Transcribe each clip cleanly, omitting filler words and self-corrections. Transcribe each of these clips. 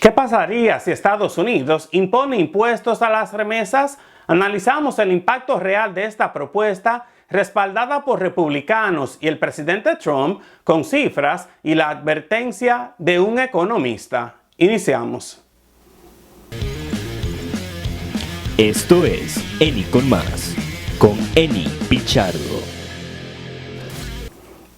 ¿Qué pasaría si Estados Unidos impone impuestos a las remesas? Analizamos el impacto real de esta propuesta respaldada por republicanos y el presidente Trump con cifras y la advertencia de un economista. Iniciamos. Esto es Eni con Más, con Eni Pichardo.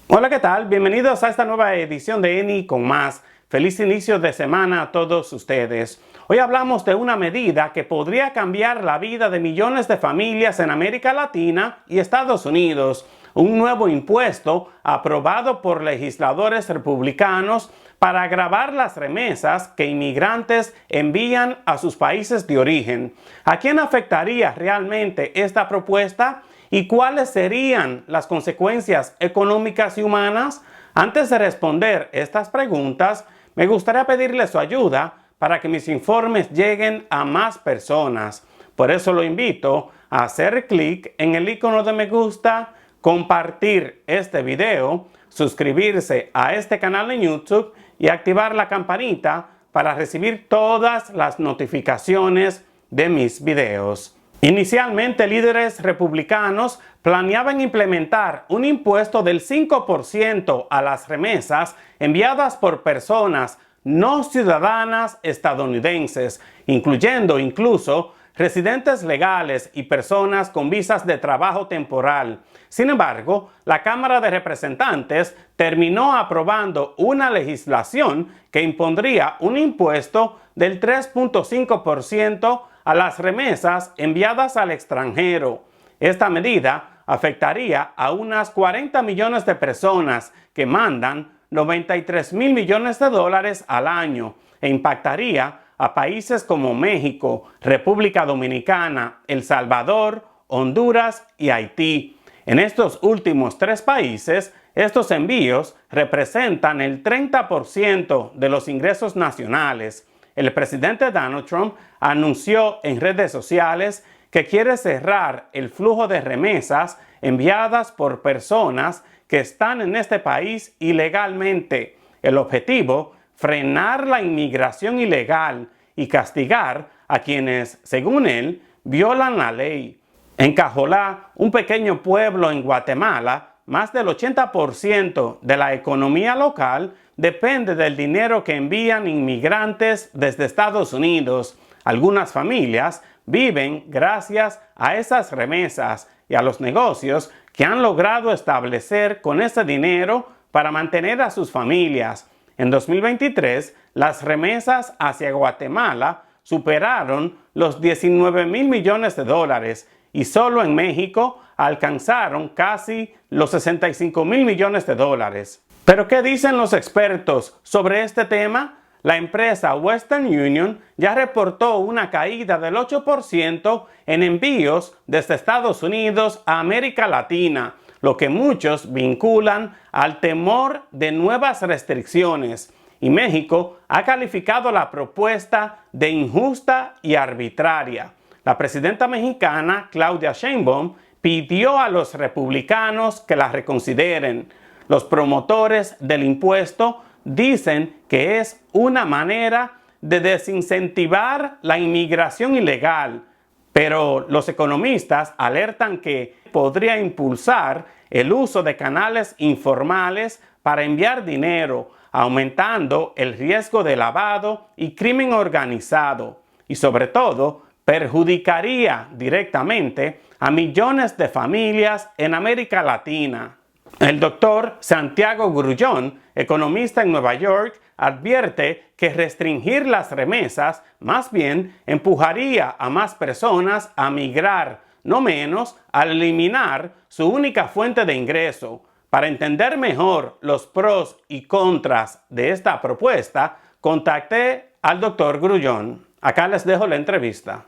Hola, ¿qué tal? Bienvenidos a esta nueva edición de Eni con Más. Feliz inicio de semana a todos ustedes. Hoy hablamos de una medida que podría cambiar la vida de millones de familias en América Latina y Estados Unidos. Un nuevo impuesto aprobado por legisladores republicanos para gravar las remesas que inmigrantes envían a sus países de origen. ¿A quién afectaría realmente esta propuesta? ¿Y cuáles serían las consecuencias económicas y humanas? Antes de responder estas preguntas, me gustaría pedirle su ayuda para que mis informes lleguen a más personas. Por eso lo invito a hacer clic en el icono de me gusta, compartir este video, suscribirse a este canal en YouTube y activar la campanita para recibir todas las notificaciones de mis videos. Inicialmente, líderes republicanos planeaban implementar un impuesto del 5% a las remesas enviadas por personas no ciudadanas estadounidenses, incluyendo incluso residentes legales y personas con visas de trabajo temporal. Sin embargo, la Cámara de Representantes terminó aprobando una legislación que impondría un impuesto del 3.5% a las remesas enviadas al extranjero. Esta medida afectaría a unas 40 millones de personas que mandan 93 mil millones de dólares al año e impactaría a países como México, República Dominicana, El Salvador, Honduras y Haití. En estos últimos tres países, estos envíos representan el 30% de los ingresos nacionales. El presidente Donald Trump anunció en redes sociales que quiere cerrar el flujo de remesas enviadas por personas que están en este país ilegalmente. El objetivo, frenar la inmigración ilegal y castigar a quienes, según él, violan la ley. En Cajolá, un pequeño pueblo en Guatemala, más del 80% de la economía local depende del dinero que envían inmigrantes desde Estados Unidos. Algunas familias viven gracias a esas remesas y a los negocios que han logrado establecer con ese dinero para mantener a sus familias. En 2023, las remesas hacia Guatemala superaron los 19 mil millones de dólares y solo en México alcanzaron casi los 65 mil millones de dólares. ¿Pero qué dicen los expertos sobre este tema? La empresa Western Union ya reportó una caída del 8% en envíos desde Estados Unidos a América Latina, lo que muchos vinculan al temor de nuevas restricciones. Y México ha calificado la propuesta de injusta y arbitraria. La presidenta mexicana, Claudia Sheinbaum, pidió a los republicanos que la reconsideren. Los promotores del impuesto dicen que es una manera de desincentivar la inmigración ilegal, pero los economistas alertan que podría impulsar el uso de canales informales para enviar dinero, aumentando el riesgo de lavado y crimen organizado y, sobre todo, perjudicaría directamente a millones de familias en América Latina. El doctor Santiago Grullón, economista en Nueva York, advierte que restringir las remesas más bien empujaría a más personas a migrar, no menos al eliminar su única fuente de ingreso. Para entender mejor los pros y contras de esta propuesta, contacté al doctor Grullón. Acá les dejo la entrevista.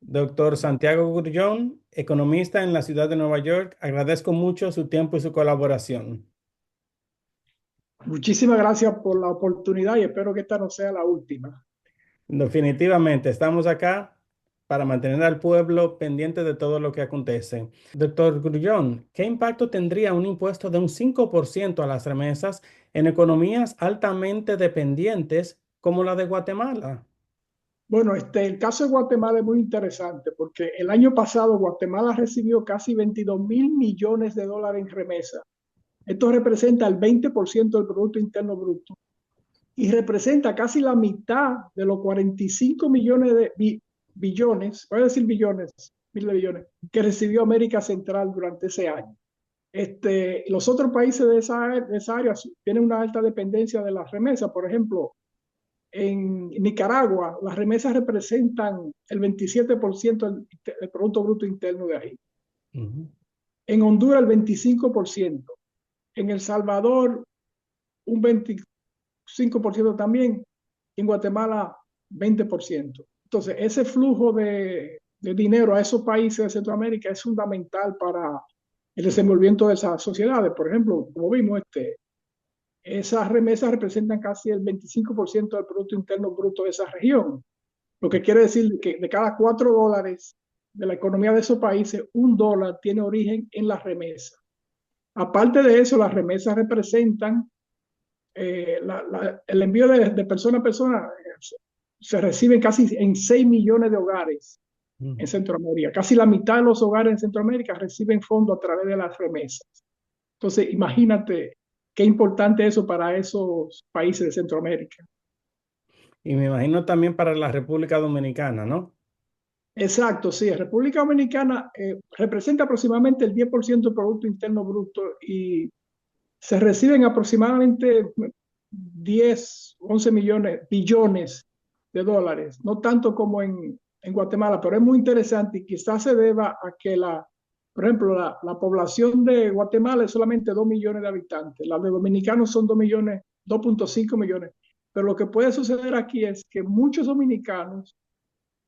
Doctor Santiago Grullón, economista en la ciudad de Nueva York, agradezco mucho su tiempo y su colaboración. Muchísimas gracias por la oportunidad y espero que esta no sea la última. Definitivamente, estamos acá para mantener al pueblo pendiente de todo lo que acontece. Doctor Grullón, ¿qué impacto tendría un impuesto de un 5% a las remesas en economías altamente dependientes como la de Guatemala? Bueno, el caso de Guatemala es muy interesante porque el año pasado Guatemala recibió casi 22.000 millones de dólares en remesa. Esto representa el 20% del Producto Interno Bruto y representa casi la mitad de los 45 millones de billones, voy a decir billones, mil de billones, que recibió América Central durante ese año. Los otros países de esa área tienen una alta dependencia de las remesas. Por ejemplo, en Nicaragua, las remesas representan el 27% del Producto Bruto Interno de ahí. Ujú. En Honduras, el 25%. En El Salvador, un 25% también. En Guatemala, 20%. Entonces, ese flujo de dinero a esos países de Centroamérica es fundamental para el desenvolvimiento de esas sociedades. Por ejemplo, como vimos, esas remesas representan casi el 25% del Producto Interno Bruto de esa región, lo que quiere decir que de cada $4 de la economía de esos países, $1 tiene origen en la remesa. Aparte de eso, las remesas representan el envío de persona a persona, se reciben casi en 6 millones de hogares en Centroamérica. Casi la mitad de los hogares en Centroamérica reciben fondos a través de las remesas. Entonces, imagínate qué importante eso para esos países de Centroamérica. Y me imagino también para la República Dominicana, ¿no? Exacto, sí. República Dominicana representa aproximadamente el 10% del Producto Interno Bruto y se reciben aproximadamente 10, 11 billones de dólares, no tanto como en Guatemala, pero es muy interesante y quizás se deba a que por ejemplo, la población de Guatemala es solamente 2 millones de habitantes, la de dominicanos son 2 millones, 2.5 millones, pero lo que puede suceder aquí es que muchos dominicanos,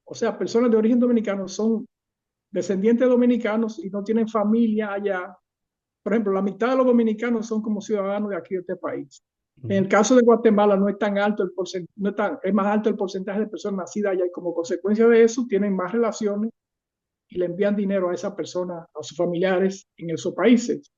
o sea, personas de origen dominicano, son descendientes dominicanos y no tienen familia allá. Por ejemplo, la mitad de los dominicanos son como ciudadanos de aquí de este país. En el caso de Guatemala no es tan alto el porcentaje, es más alto el porcentaje de personas nacidas allá y como consecuencia de eso tienen más relaciones y le envían dinero a esas personas, a sus familiares en esos países.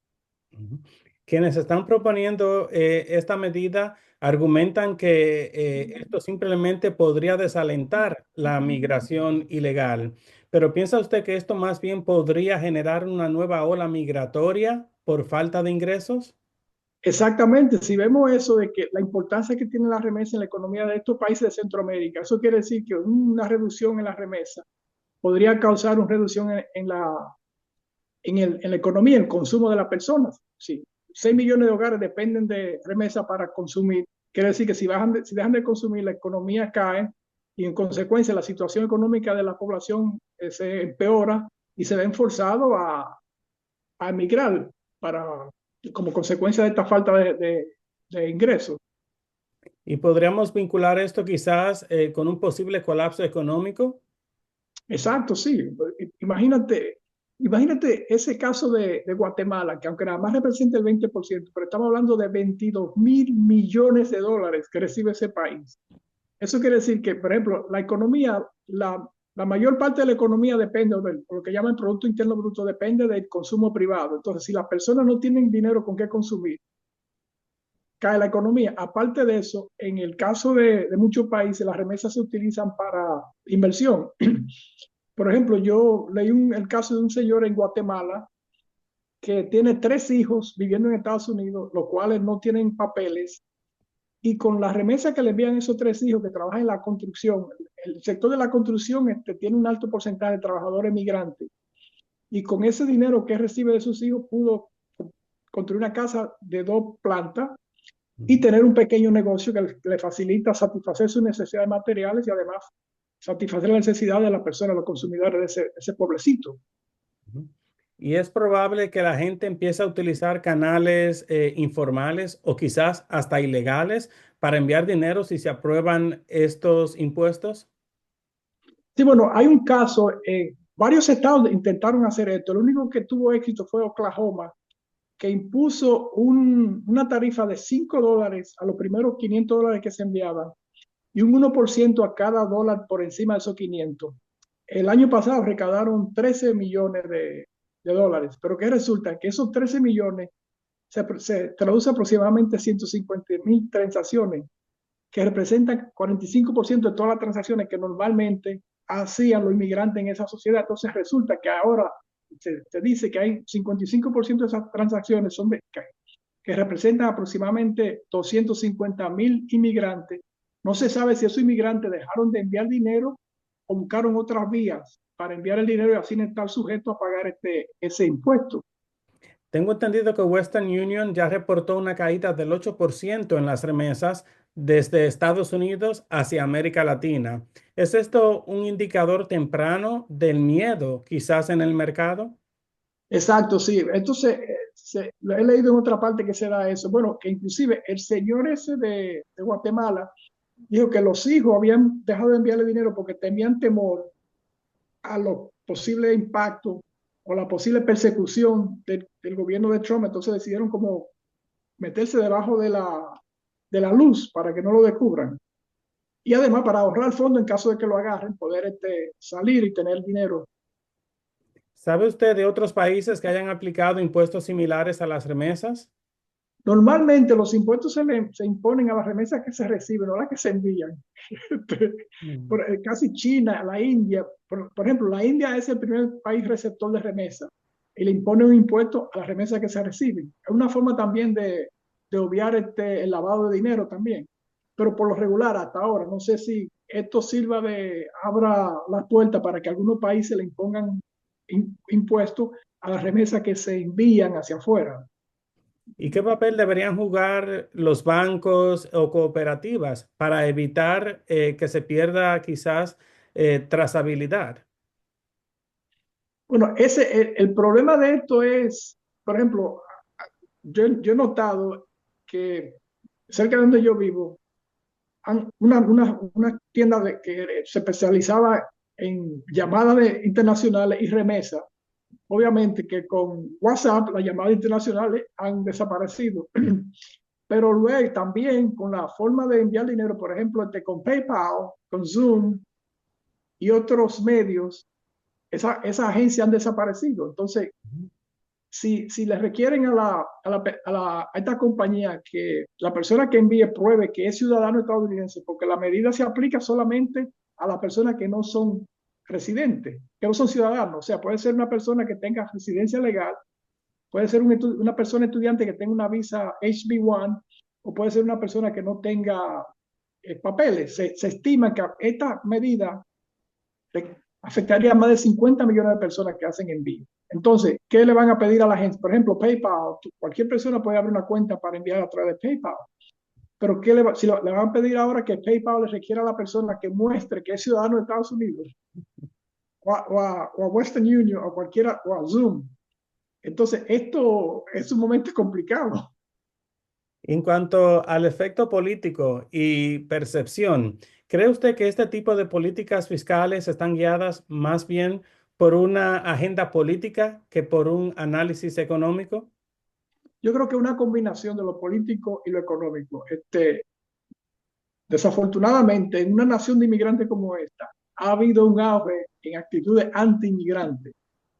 Ujú. Quienes están proponiendo esta medida argumentan que esto simplemente podría desalentar la migración ilegal. Pero ¿piensa usted que esto más bien podría generar una nueva ola migratoria por falta de ingresos? Exactamente, si vemos eso de que la importancia que tiene la remesa en la economía de estos países de Centroamérica, eso quiere decir que una reducción en la remesa podría causar una reducción en la economía, en el consumo de las personas. Sí, 6 millones de hogares dependen de remesa para consumir. Quiere decir que si dejan de consumir, la economía cae y en consecuencia la situación económica de la población se empeora y se ven forzados a emigrar como consecuencia de esta falta de ingresos. ¿Y podríamos vincular esto quizás con un posible colapso económico? Exacto, sí. Imagínate ese caso de Guatemala, que aunque nada más representa el 20%, pero estamos hablando de 22.000 millones de dólares que recibe ese país. Eso quiere decir que, por ejemplo, la economía, la mayor parte de la economía depende, lo que llaman Producto Interno Bruto, depende del consumo privado. Entonces, si las personas no tienen dinero con qué consumir, cae la economía. Aparte de eso, en el caso de muchos países, las remesas se utilizan para inversión. Por ejemplo, yo leí el caso de un señor en Guatemala que tiene 3 hijos viviendo en Estados Unidos, los cuales no tienen papeles, y con la remesa que le envían esos 3 hijos que trabajan en la construcción, el sector de la construcción tiene un alto porcentaje de trabajadores migrantes, y con ese dinero que recibe de sus hijos pudo construir una casa de 2 plantas y tener un pequeño negocio que le facilita satisfacer sus necesidades materiales y además satisfacer la necesidad de las personas, los consumidores de ese pueblecito. Ujú. Y es probable que la gente empiece a utilizar canales informales o quizás hasta ilegales para enviar dinero si se aprueban estos impuestos. Sí, bueno, hay un caso, varios estados intentaron hacer esto, el único que tuvo éxito fue Oklahoma, que impuso una tarifa de $5 a los primeros $500 que se enviaban y un 1% a cada dólar por encima de esos 500. El año pasado recaudaron 13 millones de dólares, pero ¿qué resulta? Que esos 13 millones se traduce aproximadamente 150.000 transacciones, que representan 45% de todas las transacciones que normalmente hacían los inmigrantes en esa sociedad. Entonces resulta que ahora se dice que hay 55% de esas transacciones son que representan aproximadamente 250,000 inmigrantes. No se sabe si esos inmigrantes dejaron de enviar dinero o buscaron otras vías para enviar el dinero y así no estar sujetos a pagar ese impuesto. Tengo entendido que Western Union ya reportó una caída del 8% en las remesas desde Estados Unidos hacia América Latina. ¿Es esto un indicador temprano del miedo quizás en el mercado? Exacto, sí. Entonces, lo he leído en otra parte que se da eso. Bueno, que inclusive el señor ese de Guatemala dijo que los hijos habían dejado de enviarle dinero porque tenían temor a los posibles impactos o la posible persecución del gobierno de Trump. Entonces decidieron como meterse debajo de la luz para que no lo descubran. Y además para ahorrar fondos en caso de que lo agarren, poder salir y tener dinero. ¿Sabe usted de otros países que hayan aplicado impuestos similares a las remesas? Normalmente los impuestos se imponen a las remesas que se reciben, no a las que se envían. Mm. Casi China, la India, por ejemplo, la India es el primer país receptor de remesas y le impone un impuesto a las remesas que se reciben. Es una forma también de obviar el lavado de dinero también. Pero por lo regular, hasta ahora, no sé si esto abra las puertas para que algunos países le impongan impuestos a las remesas que se envían hacia afuera. ¿Y qué papel deberían jugar los bancos o cooperativas para evitar que se pierda quizás trazabilidad? Bueno, el problema de esto es, por ejemplo, yo he notado que cerca de donde yo vivo, una tienda que se especializaba en llamadas internacionales y remesas. Obviamente que con WhatsApp las llamadas internacionales han desaparecido, pero luego también con la forma de enviar dinero, por ejemplo, con PayPal, con Zoom y otros medios, esas agencias han desaparecido. Entonces, si le requieren a esta compañía que la persona que envíe pruebe que es ciudadano estadounidense, porque la medida se aplica solamente a las personas que no son residentes, que no son ciudadanos. O sea, puede ser una persona que tenga residencia legal, puede ser una persona estudiante que tenga una visa HB1, o puede ser una persona que no tenga papeles. Se estima que esta medida afectaría a más de 50 millones de personas que hacen envío. Entonces, ¿qué le van a pedir a la gente? Por ejemplo, PayPal. Cualquier persona puede abrir una cuenta para enviar a través de PayPal. Pero si le van a pedir ahora que PayPal le requiera a la persona que muestre que es ciudadano de Estados Unidos, o a Western Union, o cualquiera, o a Zoom. Entonces, esto es un momento complicado. En cuanto al efecto político y percepción, ¿cree usted que este tipo de políticas fiscales están guiadas más bien por una agenda política que por un análisis económico? Yo creo que una combinación de lo político y lo económico. Desafortunadamente, en una nación de inmigrantes como esta, ha habido un auge en actitudes anti-inmigrantes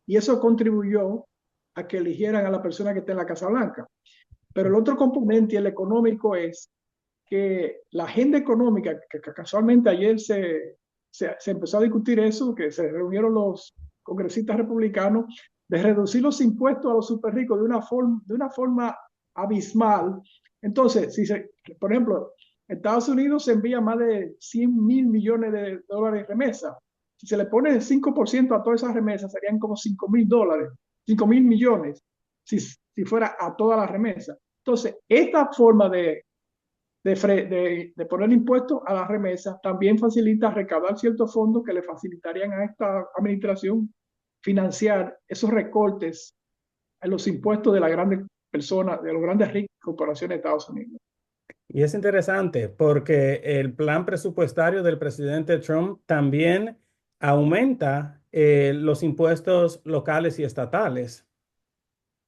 y eso contribuyó a que eligieran a la persona que está en la Casa Blanca. Pero el otro componente, el económico, es que la agenda económica, que casualmente ayer se empezó a discutir eso, que se reunieron los congresistas republicanos, de reducir los impuestos a los super ricos de una forma abismal. Entonces, por ejemplo, Estados Unidos se envía más de 100,000 millones de dólares de remesas. Si se le pone el 5% a todas esas remesas, serían como 5,000 dólares, 5,000 millones, si fuera a todas las remesas. Entonces, esta forma de poner impuestos a las remesas también facilita recaudar ciertos fondos que le facilitarían a esta administración financiar esos recortes en los impuestos de las grandes personas, de los grandes ricos corporaciones de Estados Unidos. Y es interesante porque el plan presupuestario del presidente Trump también aumenta los impuestos locales y estatales.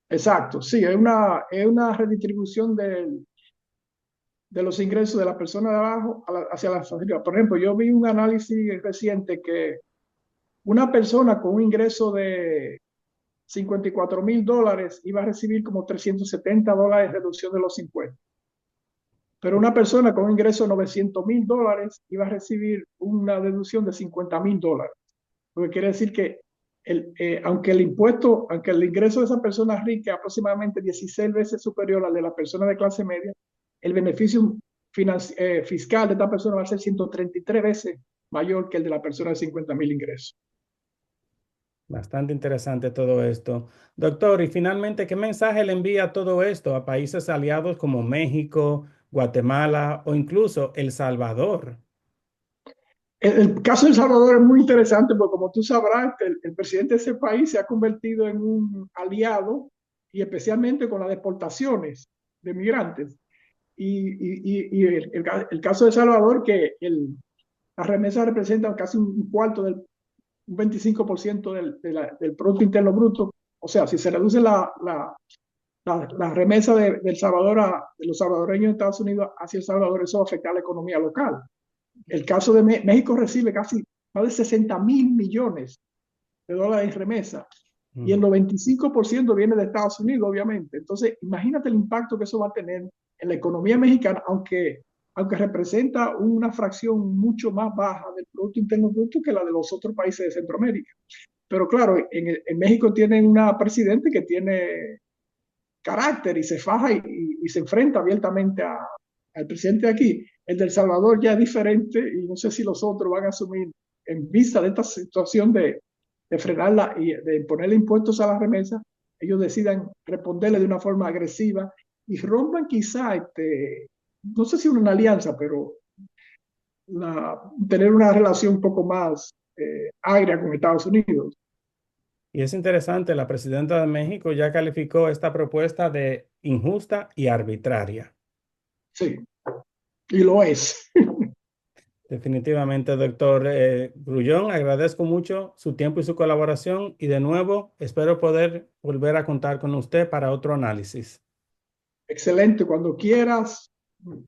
Exacto, sí, es una redistribución de los ingresos de la persona de abajo hacia la familia. Por ejemplo, yo vi un análisis reciente que una persona con un ingreso de 54,000 dólares iba a recibir como 370 dólares de reducción de los impuestos. Pero una persona con un ingreso de $900,000 iba a recibir una deducción de $50,000. Lo que quiere decir que aunque el ingreso de esa persona rica es aproximadamente 16 veces superior al de la persona de clase media, el beneficio fiscal de esta persona va a ser 133 veces mayor que el de la persona de 50,000 ingresos. Bastante interesante todo esto. Doctor, y finalmente, ¿qué mensaje le envía todo esto a países aliados como México, Guatemala o incluso El Salvador? El caso de El Salvador es muy interesante porque, como tú sabrás, el presidente de ese país se ha convertido en un aliado, y especialmente con las deportaciones de migrantes. Y el caso de El Salvador, que las remesas representan casi un cuarto un 25% del Producto Interno Bruto. O sea, si se reduce la remesa de los salvadoreños de Estados Unidos hacia El Salvador, eso va a afectar a la economía local. El caso de México recibe casi más de 60,000 millones de dólares en remesa, y el 95% viene de Estados Unidos, obviamente. Entonces, imagínate el impacto que eso va a tener en la economía mexicana, aunque representa una fracción mucho más baja del Producto Interno Bruto que la de los otros países de Centroamérica. Pero claro, en México tienen una presidente que tiene carácter y se faja y se enfrenta abiertamente al presidente de aquí. El de El Salvador ya es diferente, y no sé si los otros van a asumir, en vista de esta situación de frenarla y de ponerle impuestos a la remesa, ellos decidan responderle de una forma agresiva y rompan quizá, no sé si una alianza, pero tener una relación un poco más agria con Estados Unidos. Y es interesante, la presidenta de México ya calificó esta propuesta de injusta y arbitraria. Sí, y lo es. Definitivamente, doctor Grullón, agradezco mucho su tiempo y su colaboración, y de nuevo espero poder volver a contar con usted para otro análisis. Excelente, cuando quieras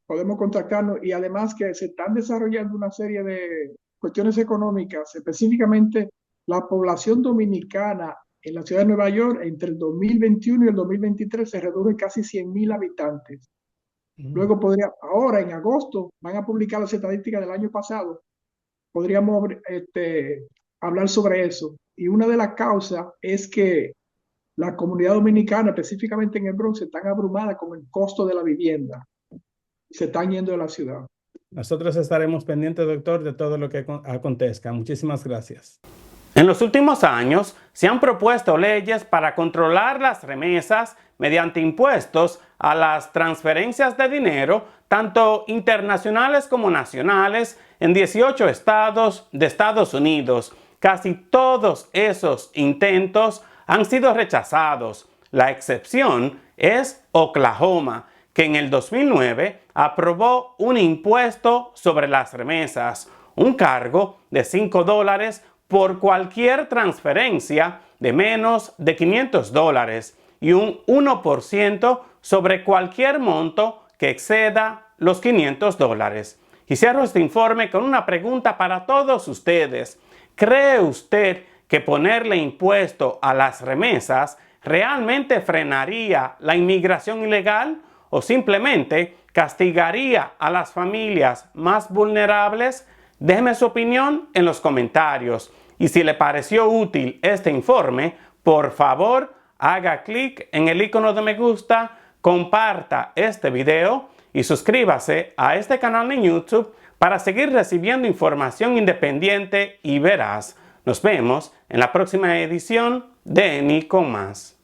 podemos contactarnos, y además que se están desarrollando una serie de cuestiones económicas, específicamente la población dominicana en la ciudad de Nueva York entre el 2021 y el 2023 se redujo en casi 100,000 habitantes. Luego ahora en agosto van a publicar las estadísticas del año pasado. Podríamos hablar sobre eso. Y una de las causas es que la comunidad dominicana, específicamente en el Bronx, están abrumadas con el costo de la vivienda. Se están yendo de la ciudad. Nosotros estaremos pendientes, doctor, de todo lo que acontezca. Muchísimas gracias. En los últimos años se han propuesto leyes para controlar las remesas mediante impuestos a las transferencias de dinero, tanto internacionales como nacionales, en 18 estados de Estados Unidos. Casi todos esos intentos han sido rechazados. La excepción es Oklahoma, que en el 2009 aprobó un impuesto sobre las remesas, un cargo de $5 por cualquier transferencia de menos de $500 y un 1% sobre cualquier monto que exceda los $500. Y cierro este informe con una pregunta para todos ustedes. ¿Cree usted que ponerle impuesto a las remesas realmente frenaría la inmigración ilegal o simplemente castigaría a las familias más vulnerables? Déjeme su opinión en los comentarios. Y si le pareció útil este informe, por favor, haga clic en el icono de me gusta, comparta este video y suscríbase a este canal en YouTube para seguir recibiendo información independiente y veraz. Nos vemos en la próxima edición de Eni con Más.